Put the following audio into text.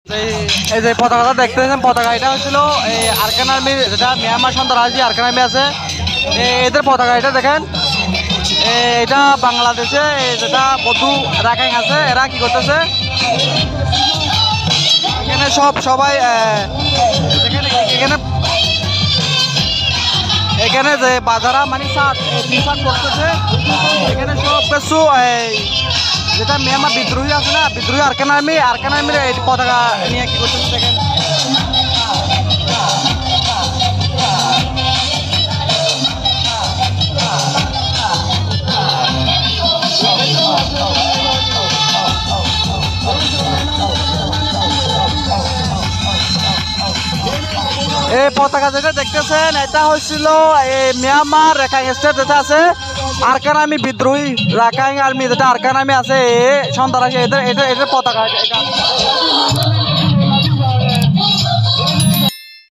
এই যে পতাকাটা দেখতেছেন, পতাকা এটা হচ্ছিল এই আরাকান আর্মি, যেটা মিয়ানমার সন্ত্রাসী আরাকান আর্মি আছে, এদের পতাকা এটা দেখেন। এটা বাংলাদেশে যেটা বধু রাখাইন আছে, এরা কি করতেছে এখানে সবাই এখানে এখানে যে বাজারা মানে টি শার্ট করতেছে, এখানে সব কিছু যেটা মিয়ানমার বিদ্রোহী আছে না, বিদ্রোহী আরাকান আর্মির এই পতাকা নিয়ে কি করতেছে দেখেন। এই পতাকা যেটা দেখতেছেন, এটা হচ্ছিল মিয়ানমার রাখাইন স্টেট যেটা আছে আরাকান আর্মি বিদ্রোহী রাখাইন আর্মি, যেটা আরাকান আর্মি আছে সন্ত্রাসী, এদের পতাকা।